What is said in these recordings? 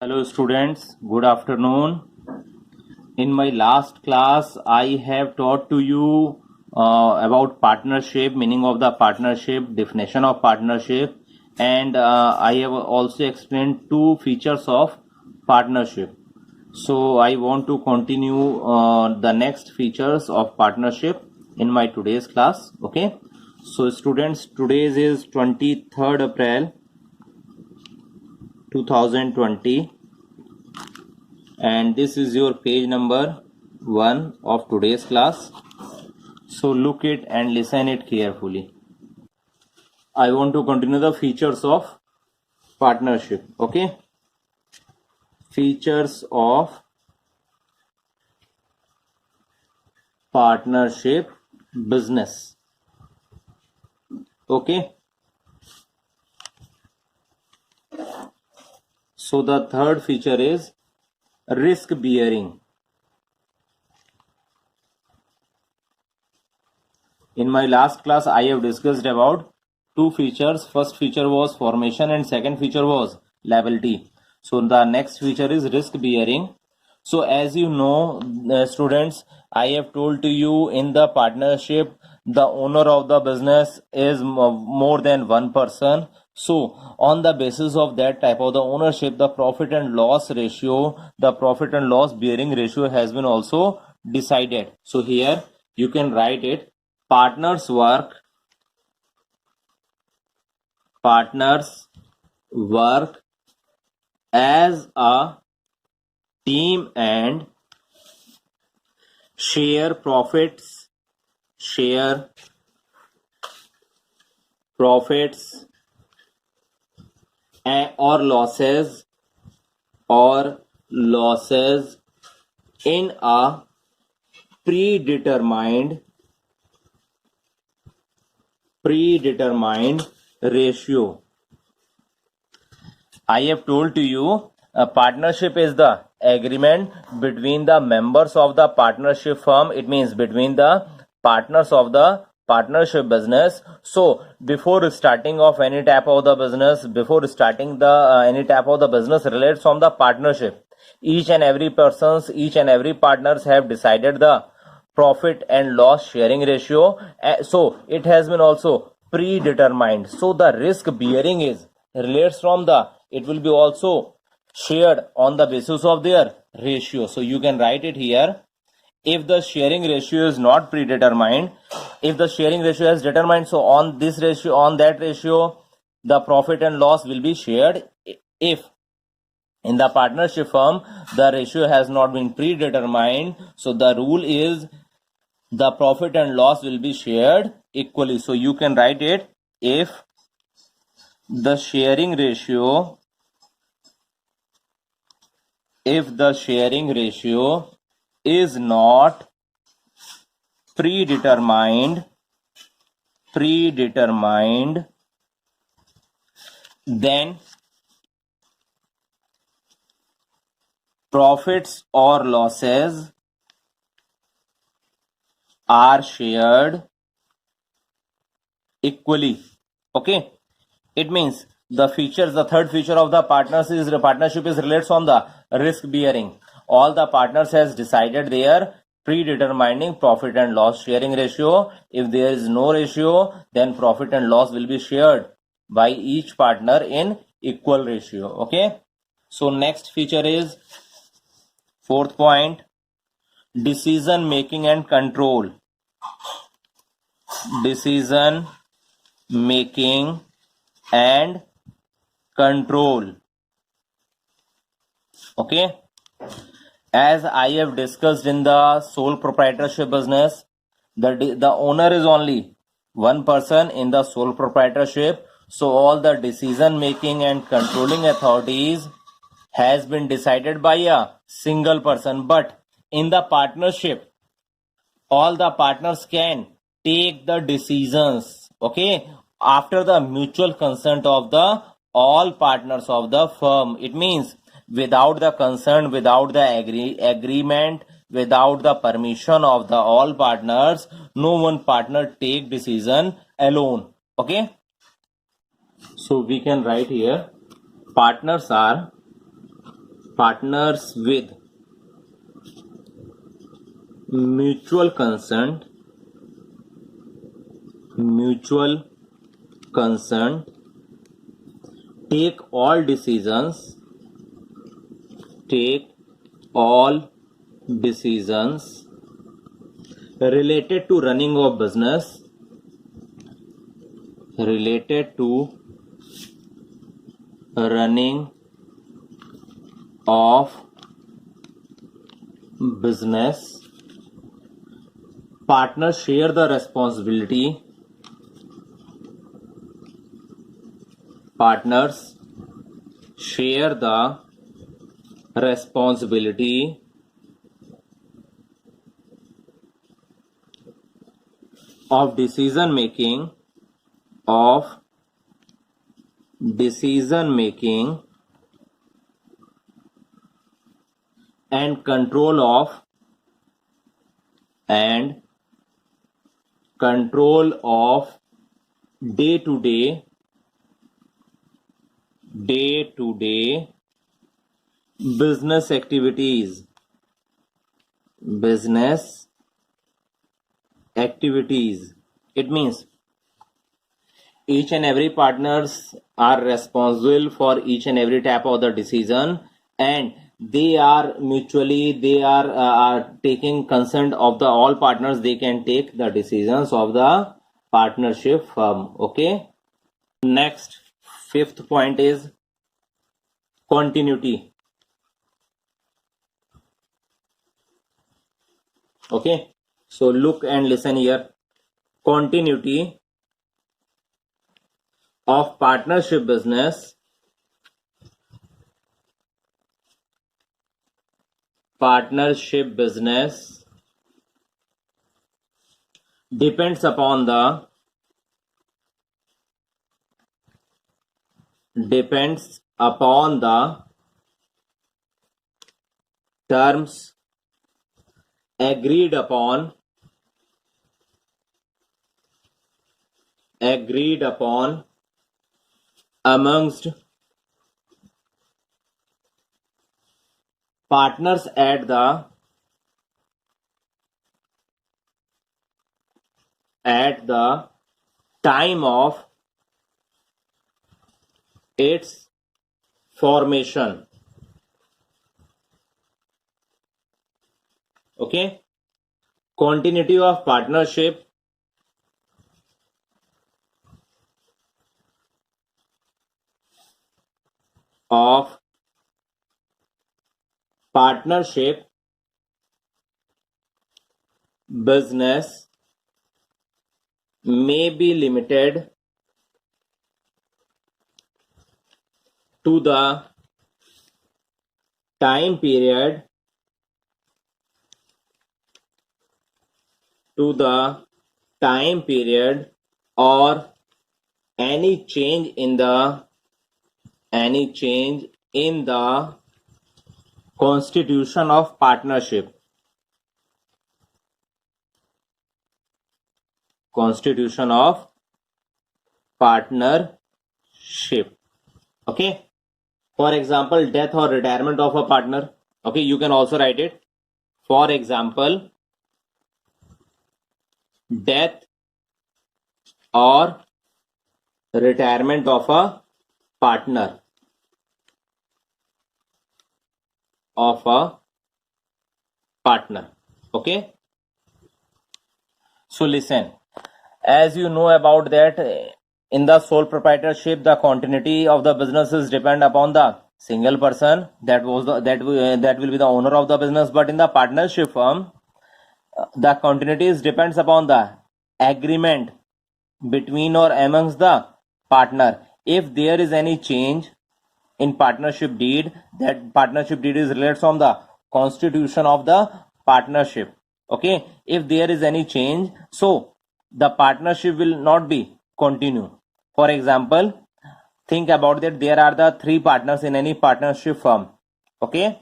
Hello students, good afternoon. In my last class, I have taught to you about partnership, meaning of the partnership, definition of partnership, and I have also explained two features of partnership. So I want to continue the next features of partnership in my today's class. Okay. So students, today's is 23rd April 2020. And this is your page number 1 of today's class. So look it and listen it carefully. I want to continue the features of partnership. Okay, features of partnership business. Okay, so the third feature is risk bearing. In my last class, I have discussed about two features. First feature was formation and second feature was liability. So the next feature is risk bearing. So as you know, students, I have told to you in the partnership, the owner of the business is more than one person. So on the basis of that type of the ownership, the profit and loss ratio, the profit and loss bearing ratio has been also decided. So here you can write it. Partners work as a team and share profits or losses in a predetermined ratio. I have told to you, a partnership is the agreement between the members of the partnership firm. It means between the partners of the partnership business. So before starting of any type of the business, any type of the business relates from the partnership, each and every partners have decided the profit and loss sharing ratio. So it has been also predetermined. So the risk bearing is relates from the, it will be also shared on the basis of their ratio. So you can write it here. If the sharing ratio is not predetermined, if the sharing ratio is determined, so on that ratio, the profit and loss will be shared. If in the partnership firm the ratio has not been predetermined, so the rule is the profit and loss will be shared equally. So you can write it, if the sharing ratio is not predetermined, then profits or losses are shared equally. Okay, it means the third feature of the partnership is relates on the risk bearing. All the partners has decided their predetermining profit and loss sharing ratio. If there is no ratio, then profit and loss will be shared by each partner in equal ratio. Okay, so next feature is fourth point, decision making and control. Decision making and control. Okay, as I have discussed in the sole proprietorship business, the owner is only one person in the sole proprietorship. So all the decision making and controlling authorities has been decided by a single person. But in the partnership, all the partners can take the decisions, okay, after the mutual consent of the all partners of the firm. It means without the consent, without the agreement, without the permission of the all partners, no one partner take decision alone. Okay, so we can write here, partners are partners with mutual consent take all decisions related to running of business partners share the responsibility of decision making and control of day to day business activities. It means each and every partners are responsible for each and every type of the decision, and they are taking consent of the all partners. They can take the decisions of the partnership firm. Okay, next, fifth point is continuity. Okay, so look and listen here. Continuity of partnership business depends upon the terms agreed upon amongst partners at the time of its formation. Okay, continuity of partnership business may be limited to the time period or any change in the constitution of partnership. Okay, for example, death or retirement of a partner. Okay, you can also write it. For example, death or retirement of a partner. Okay, so listen, as you know about that, in the sole proprietorship, the continuity of the businesses depend upon the single person that will be the owner of the business. But in the partnership firm, the continuity depends upon the agreement between or amongst the partner. If there is any change in partnership deed, that partnership deed is related from the constitution of the partnership. Okay, if there is any change, so the partnership will not be continue. For example, think about that, there are the three partners in any partnership firm. Okay,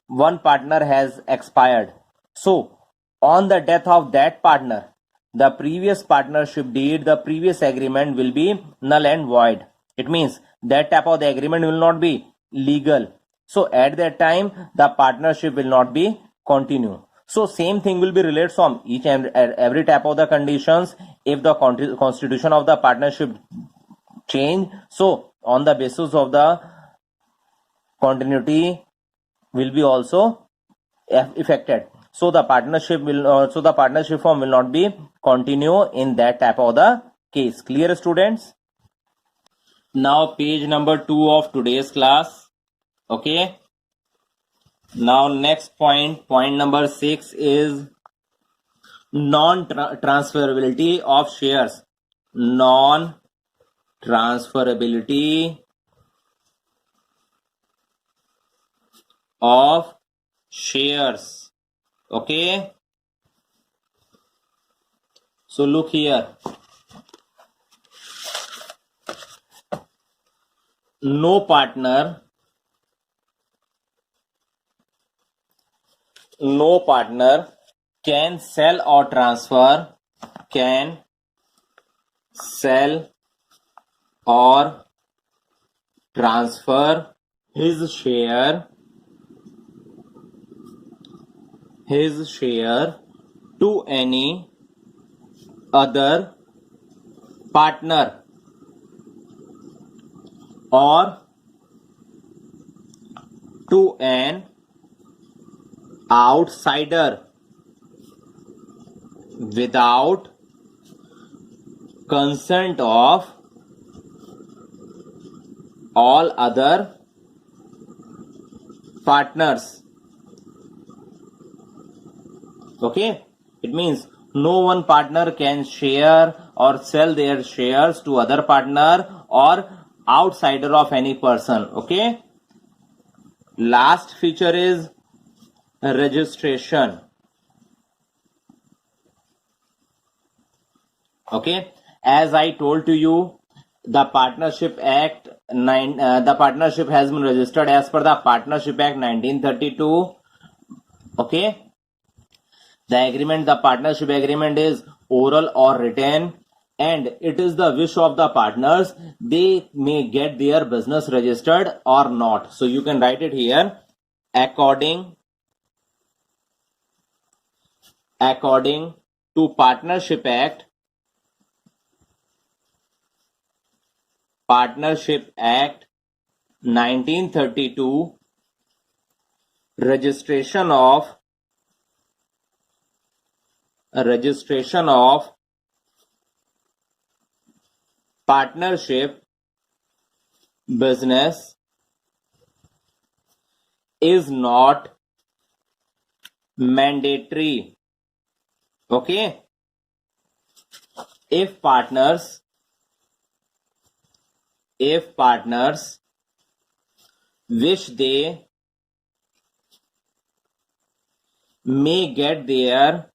one partner has expired, so on the death of that partner, the previous partnership deed, the previous agreement will be null and void. It means that type of the agreement will not be legal. So at that time, the partnership will not be continue. So same thing will be related from each and every type of the conditions. If the constitution of the partnership change, so on the basis of the continuity will be also affected. So the partnership form will not be continue in that type of the case. Clear, students? Now page number 2 of today's class. Okay. Now next point number 6 is non-transferability of shares. Non-transferability of shares. Okay. So look here. No partner can sell or transfer his share to any other partner or to an outsider without consent of all other partners. Okay, it means no one partner can share or sell their shares to other partner or outsider of any person. Okay, last feature is registration. Okay, as I told to you, the Partnership Act the partnership has been registered as per the Partnership Act 1932. Okay, the partnership agreement is oral or written, and it is the wish of the partners they may get their business registered or not. So you can write it here. According to Partnership Act 1932, registration of partnership business is not mandatory. Okay, if partners wish, they may get their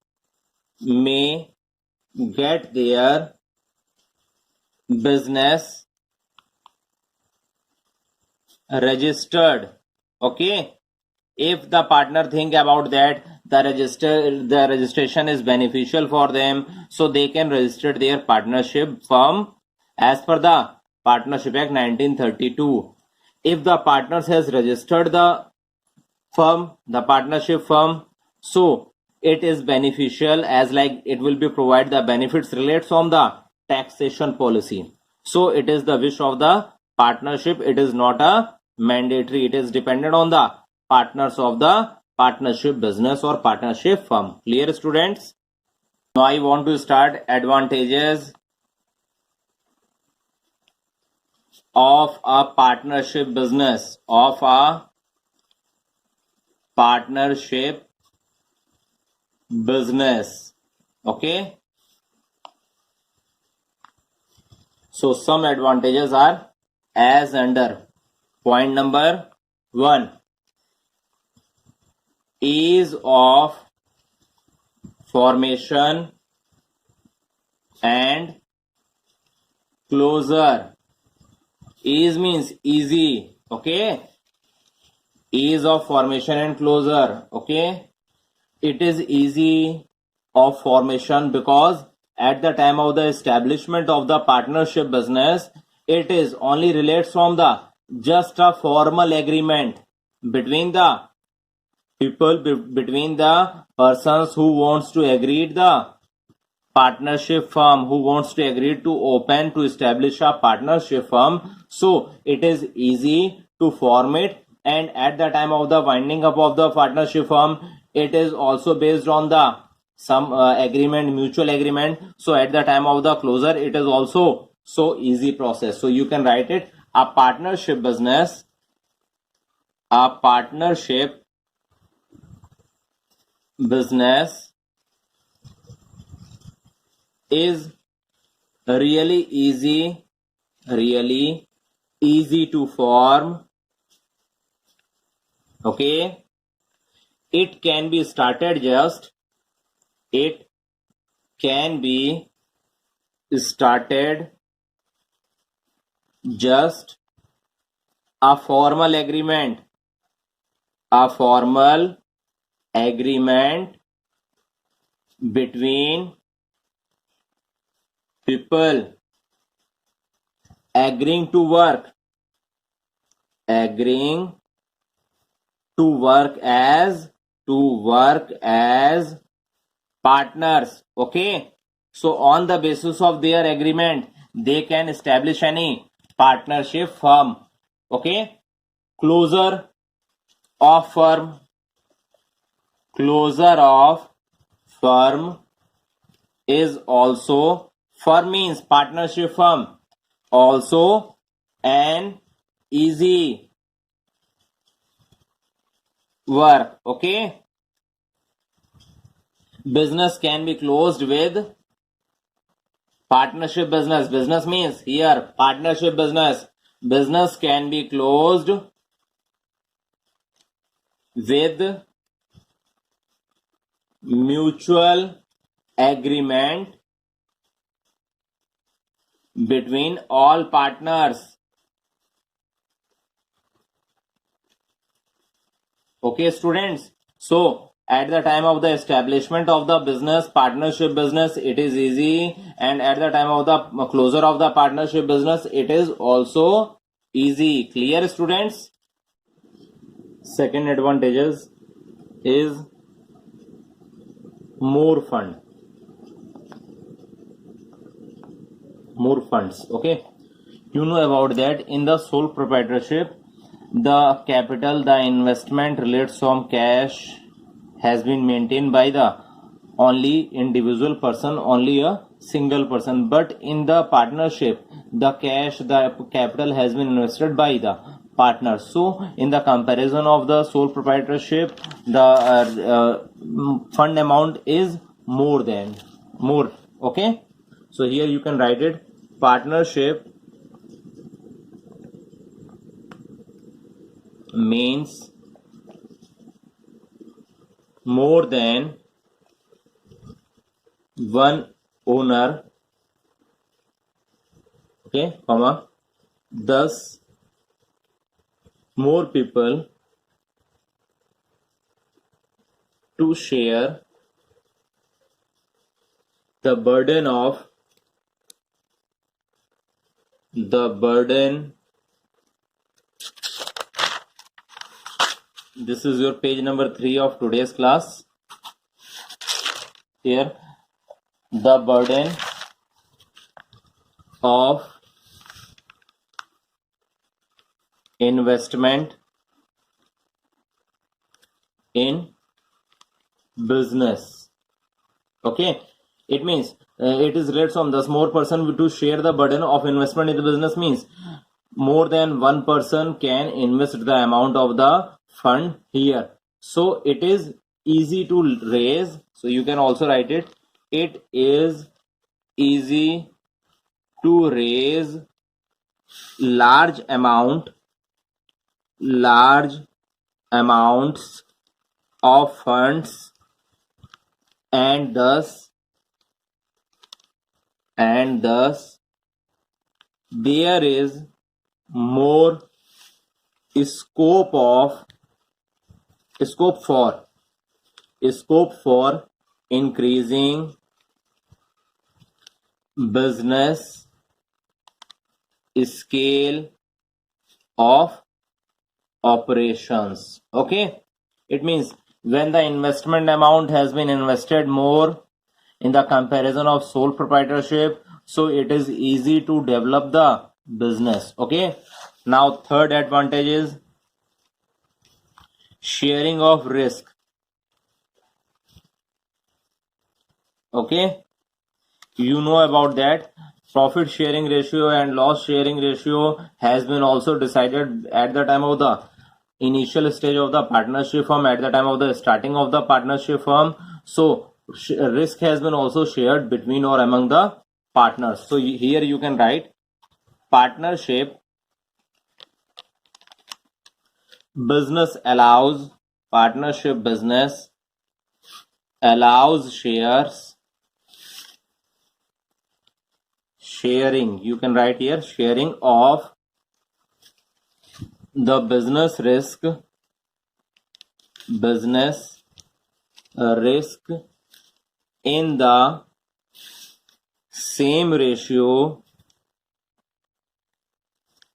business registered. Okay, if the partner think about that the registration is beneficial for them, so they can register their partnership firm as per the Partnership Act 1932. If the partners has registered the partnership firm, so it is beneficial, as like it will be provide the benefits related from the taxation policy. So it is the wish of the partnership. It is not a mandatory. It is dependent on the partners of the partnership business or partnership firm. Clear, students? Now I want to start advantages of a partnership business. Okay, so some advantages are as under. Point number 1, ease of formation and closure. Ease means easy. Okay, ease of formation and closure. Okay, it is easy of formation because at the time of the establishment of the partnership business, it is only relates from the just a formal agreement. between the people, between the persons who wants to agree the partnership firm, who wants to agree to open to establish a partnership firm. So it is easy to form it, and at the time of the winding up of the partnership firm, it is also based on the some agreement, mutual agreement. So at the time of the closure, it is also so easy process. So you can write it, a partnership business, a partnership business is really easy to form. Okay, it can be started just, it can be started just a formal agreement, a formal agreement between people agreeing to work, agreeing to work as partners. Okay, so on the basis of their agreement, they can establish any partnership firm. Okay, closure of firm, closure of firm is also, firm means partnership firm, also an easy work. Okay, business can be closed with partnership business. Business means here partnership business. Business can be closed with mutual agreement between all partners. Okay, students. So at the time of the establishment of the business, partnership business, it is easy, and at the time of the closure of the partnership business, it is also easy. Clear, students? Second advantages is more funds. Okay, you know about that. In the sole proprietorship, the capital, the investment relates from cash has been maintained by the only individual person, only a single person. But in the partnership, the cash, the capital has been invested by the partners. So in the comparison of the sole proprietorship, the fund amount is more. Okay, so here you can write it, partnership means more than one owner. Okay, comma, thus more people to share the burden of this is your page number 3 of today's class. Here, the burden of investment in business. Okay, it means it is related from thus more person to share the burden of investment in the business means more than one person can invest the amount of the fund here. So it is easy to raise. So you can also write it, it is easy to raise large amounts of funds, and thus there is more scope for increasing business scale of operations. Okay, it means when the investment amount has been invested more in the comparison of sole proprietorship, so it is easy to develop the business. Okay, now third advantage is sharing of risk. Okay, you know about that. Profit sharing ratio and loss sharing ratio has been also decided at the time of the initial stage of the partnership firm, at the time of the starting of the partnership firm. So risk has been also shared between or among the partners. So here you can write partnership business allows sharing. You can write here sharing of the business risk in the same ratio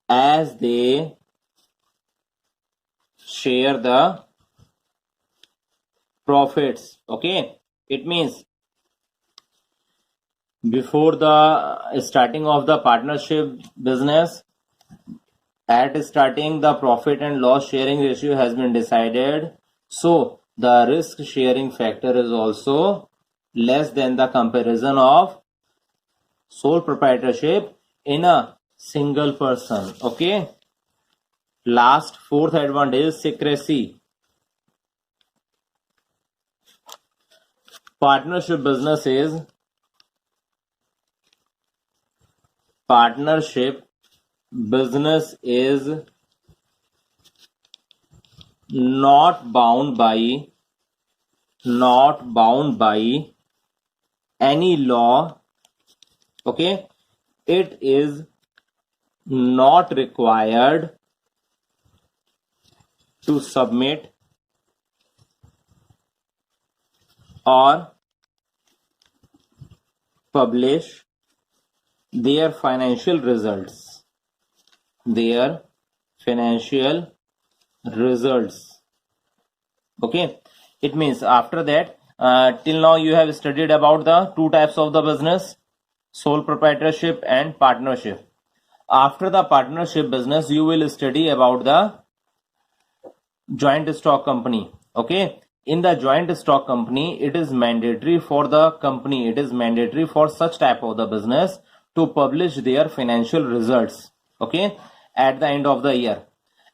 as they share the profits. Okay, it means before the starting of the partnership business, at starting the profit and loss sharing ratio has been decided, so the risk sharing factor is also less than the comparison of sole proprietorship in a single person. Okay, last fourth advantage is secrecy. Partnership business is not bound by any law. Okay, it is not required to submit or publish their financial results. Okay, it means after that, till now you have studied about the two types of the business, sole proprietorship and partnership. After the partnership business, you will study about the joint stock company. Okay, in the joint stock company, it is mandatory for such type of the business to publish their financial results. Okay, at the end of the year.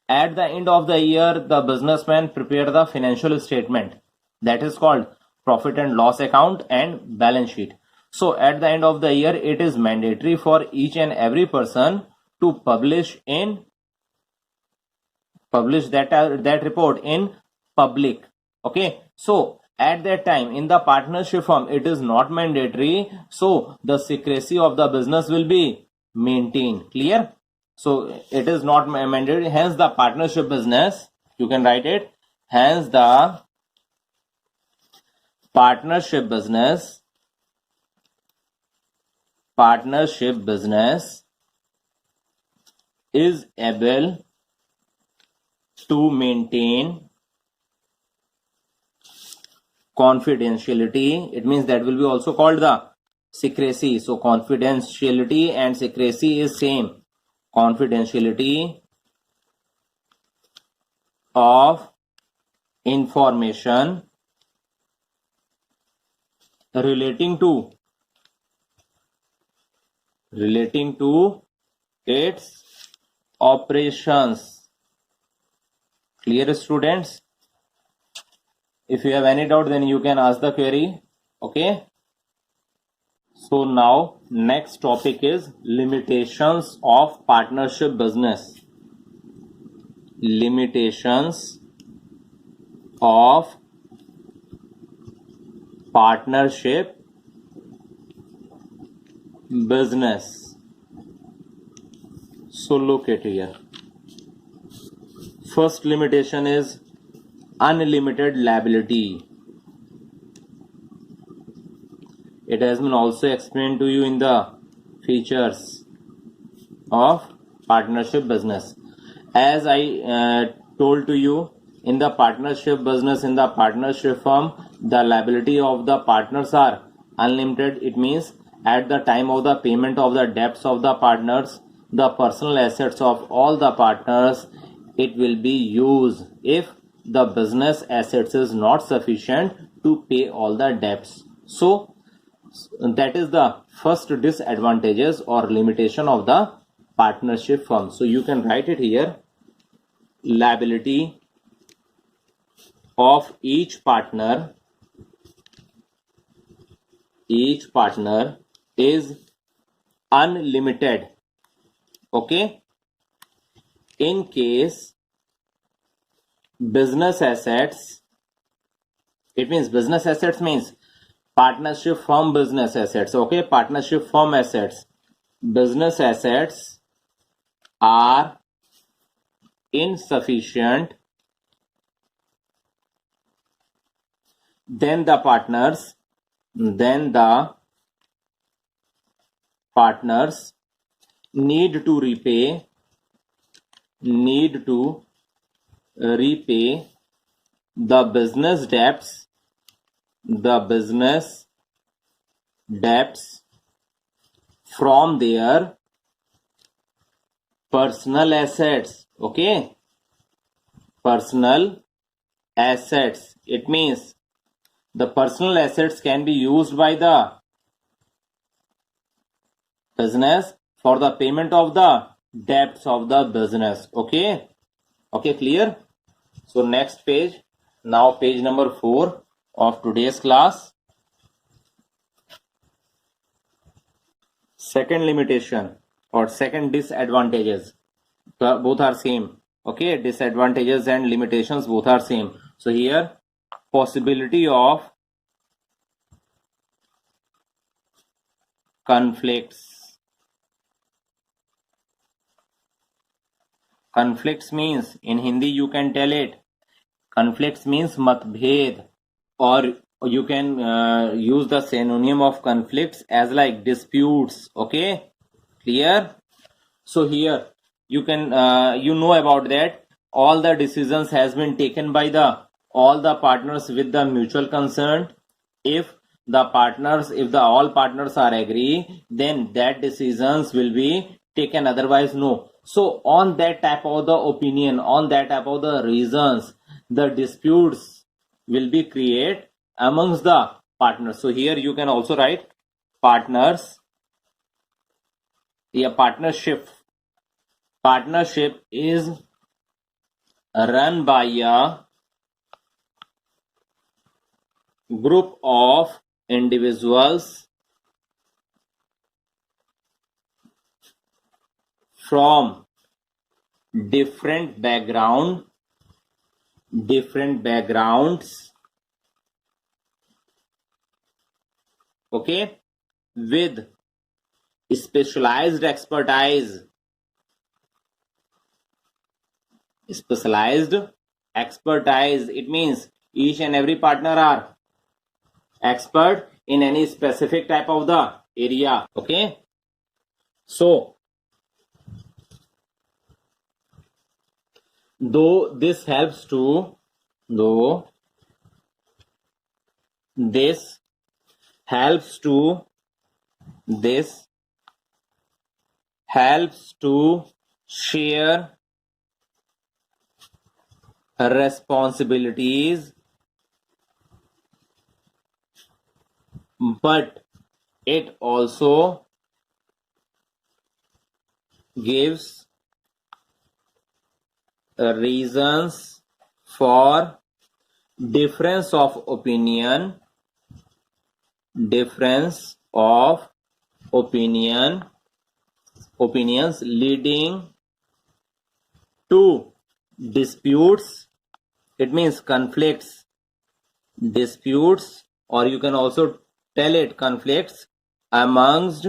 At the end of the year, the businessman prepare the financial statement, that is called profit and loss account and balance sheet. So at the end of the year, it is mandatory for each and every person to publish that report in public. Okay, so at that time in the partnership firm, it is not mandatory, so the secrecy of the business will be maintained. Clear? So it is not mandatory, hence the partnership business, you can write it, hence the partnership business is able to maintain confidentiality. It means that will be also called the secrecy. So confidentiality and secrecy is same. Confidentiality of information relating to its operations. Clear, students? If you have any doubt, then you can ask the query. Okay, so now next topic is limitations of partnership business. Limitations of partnership business. So look at here. First limitation is unlimited liability. It has been also explained to you in the features of partnership business. As I told to you, in the partnership business, in the partnership firm, the liability of the partners are unlimited. It means at the time of the payment of the debts of the partners, the personal assets of all the partners, it will be used if the business assets is not sufficient to pay all the debts. So that is the first disadvantages or limitation of the partnership firm. So you can write it here. Liability of each partner is unlimited. Okay, in case business assets, it means business assets means partnership firm business assets. Okay, partnership firm assets, business assets are insufficient, then the partners need to repay the business debts from their personal assets. Okay, personal assets, it means the personal assets can be used by the business for the payment of the debts of the business. Okay, clear? So next page, now page number 4 of today's class. Second limitation or second disadvantages, both are same. Okay, disadvantages and limitations both are same. So here, possibility of conflicts means, in Hindi you can tell it, conflicts means matbhed, or you can use the synonym of conflicts as like disputes. Okay, clear? So here you can you know about that all the decisions has been taken by all the partners with the mutual consent. If all partners are agree, then that decisions will be taken, otherwise no. So on that type of the opinion, on that type of the reasons, the disputes will be created amongst the partners. So here you can also write partners. Yeah, partnership is run by a group of individuals from different backgrounds, okay, with specialized expertise. It means each and every partner are expert in any specific type of the area. Okay, so though this helps to share responsibilities, but it also gives reasons for difference of opinions leading to disputes. It means conflicts, disputes, or you can also tell it conflicts amongst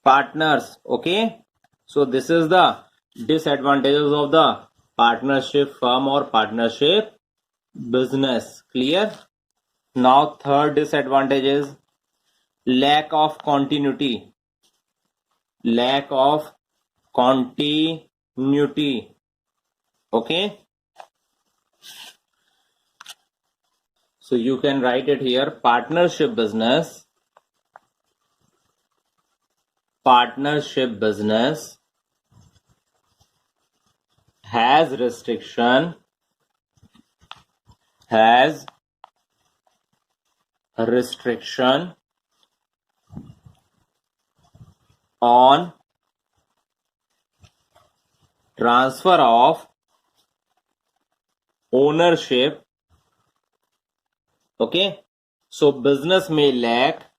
partners. Okay, so this is the disadvantages of the partnership firm or partnership business. Clear? Now third disadvantage is lack of continuity. Okay, so you can write it here. Partnership business has restriction on transfer of ownership. Okay, so business may lack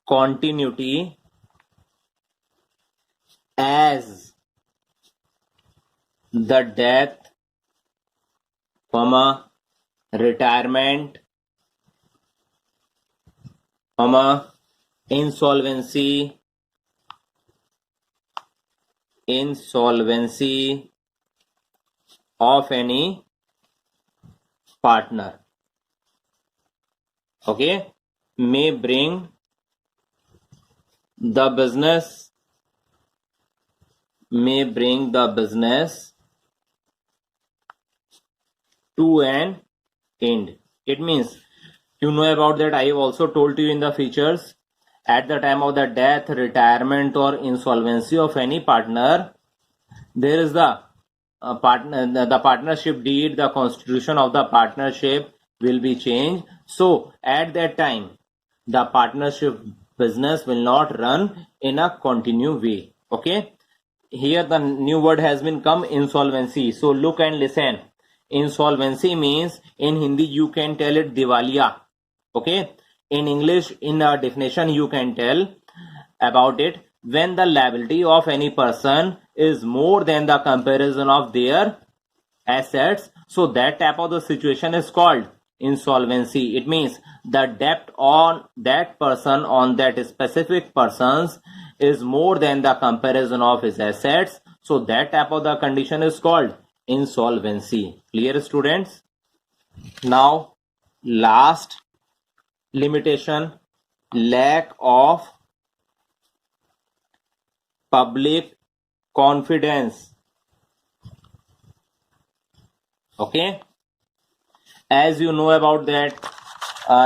continuity as the death, retirement, insolvency of any partner, okay, may bring the business to an end. It means, you know about that, I have also told you in the features, at the time of the death, retirement or insolvency of any partner, there is the partnership deed, the constitution of the partnership will be changed. So at that time, the partnership business will not run in a continuous way. Okay, here the new word has been come, insolvency. So look and listen. Insolvency means, in Hindi you can tell it Diwaliya. Okay, in English, in a definition you can tell about it, when the liability of any person is more than the comparison of their assets. So that type of the situation is called insolvency. It means the debt on that person, on that specific persons, is more than the comparison of his assets. So that type of the condition is called insolvency. Clear, students? Now last limitation, lack of public confidence. Okay, as you know about that,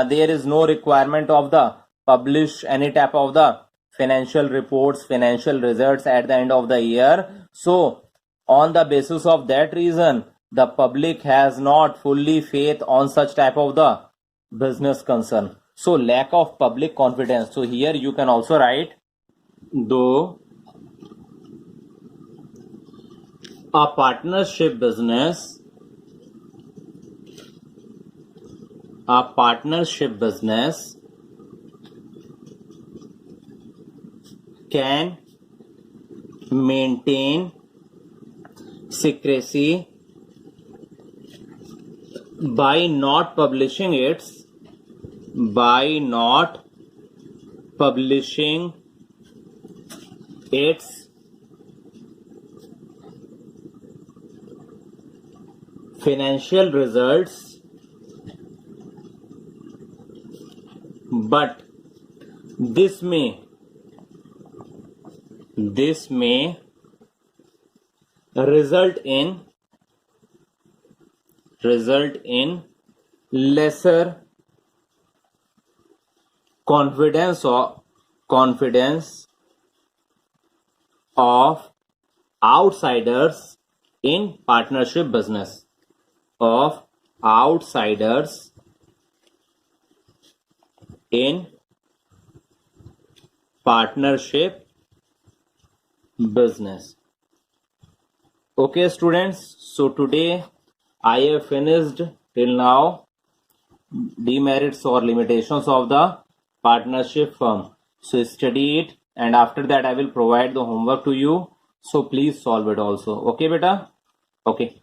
there is no requirement of the publish any type of the financial reports, financial results at the end of the year. So on the basis of that reason, the public has not fully faith on such type of the business concern. So lack of public confidence. So here you can also write, though a partnership business can maintain secrecy by not publishing its financial results, but this may result in lesser confidence of outsiders in partnership business. Okay, students, so today I have finished till now demerits or limitations of the partnership firm. So study it, and after that I will provide the homework to you. So please solve it also. Okay, beta? Okay.